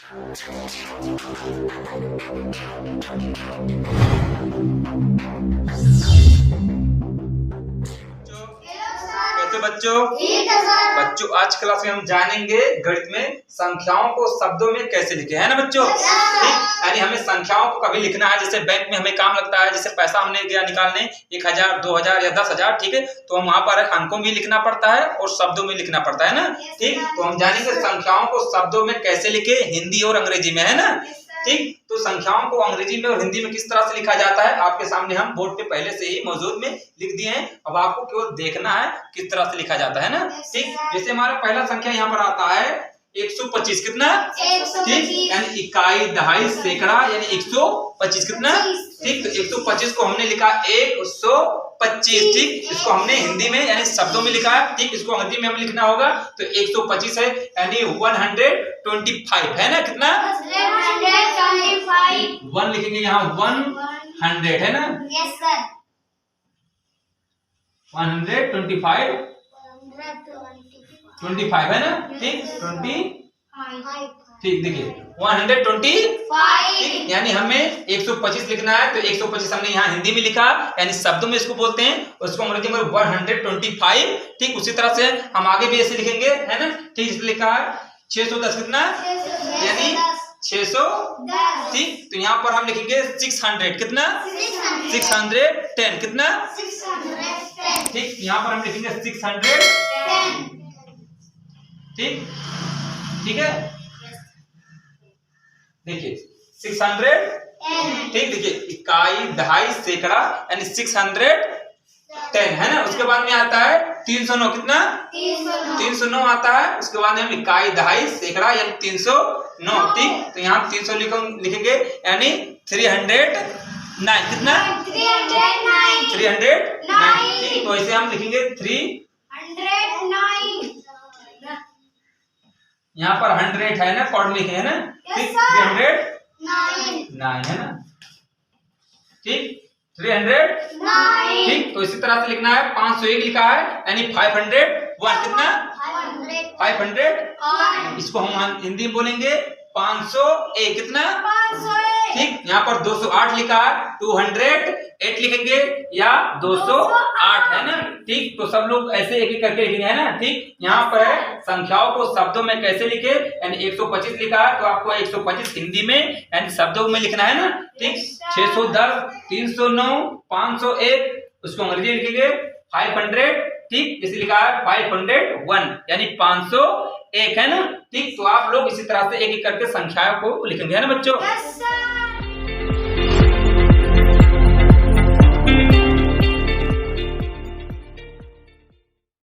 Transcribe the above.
कैसे बच्चों? बच्चों आज क्लास में हम जानेंगे गणित में संख्याओं को शब्दों में कैसे लिखे, है ना बच्चों? ठीक, यानी हमें संख्याओं को कभी लिखना है, जैसे बैंक में हमें काम लगता है, जैसे पैसा हमने गया निकालने 1000, 2000 या 10,000, ठीक है, तो हम वहां पर अंकों में लिखना पड़ता है और शब्दों में लिखना पड़ता है ना। ठीक, तो हम जानेंगे संख्याओं को शब्दों में कैसे लिखे, हिंदी और अंग्रेजी में, है ना। ठीक, तो संख्याओं को अंग्रेजी में और हिंदी में किस तरह से लिखा जाता है आपके सामने हम बोर्ड पे पहले से ही मौजूद में लिख दिए हैं। अब आपको केवल देखना है किस तरह से लिखा जाता है ना। ठीक, जैसे हमारा पहला संख्या यहाँ पर आता है 125, कितना? 125। ठीक, यानी इकाई, दहाई, सैकड़ा, यानी 125 कितना? ठीक, तो 125 को हमने लिखा 125। ठीक, इसको हमने हिंदी में यानी शब्दों में लिखा है। ठीक, इसको अंग्रेजी में हमें लिखना होगा तो 125 है, यानी 125 है ना। कितना? 125। 1 लिखेंगे यहाँ 100 है ना। Yes sir. 125 25 है ना। ठीक, 20। ठीक, देखिए 125, यानी हमें 125 लिखना है तो 125 हमने यहाँ हिंदी में लिखा, यानी शब्दों में इसको बोलते हैं, उसको अंग्रेजी में 125। ठीक, उसी तरह से हम आगे भी ऐसे लिखेंगे, है ना। ठीक, इसलिए लिखा है 610, कितना? यानी 610। ठीक, तो यहाँ पर हम लिखेंगे 600, कितना? 610, कितना? 610। ठीक, यहाँ पर हम लिखेंगे 610। ठीक, ठीक है, देखिए 600। ठीक, देखिए इकाई, दहाई, सैकड़ा, यानी 610 है ना। उसके बाद में आता है 309, कितना? 309 आता है। उसके बाद में हम इकाई, दहाई, सैकड़ा, यानी 309। ठीक, तो यहाँ 300 लिखेंगे, यानी 309, कितना? 309। ठीक, तो ऐसे हम लिखेंगे 309। यहाँ पर 100 है ना, कॉर्ड लिखे है ना। ठीक, 309 है ना। ठीक, 309। ठीक, तो इसी तरह से लिखना है। 501 लिखा है, यानी 501, कितना? 500। इसको हम हिंदी में बोलेंगे 501, कितना? 501। ठीक, यहाँ पर 208 लिखा है, 208 लिखेंगे या 208 है ना। ठीक, तो सब लोग ऐसे एक एक करके लिखेंगे, है ना। ठीक, यहाँ पर है संख्याओं को शब्दों में कैसे लिखे, यानी 125 लिखा है तो आपको 125 हिंदी में यानी शब्दों में लिखना है ना। ठीक, 610, 309, 501, उसको अंग्रेजी लिखेंगे 500। ठीक, इसे लिखा है 501, यानी 501 है ना। ठीक, तो आप लोग इसी तरह से एक एक करके संख्याओं को लिखेंगे, है ना बच्चों।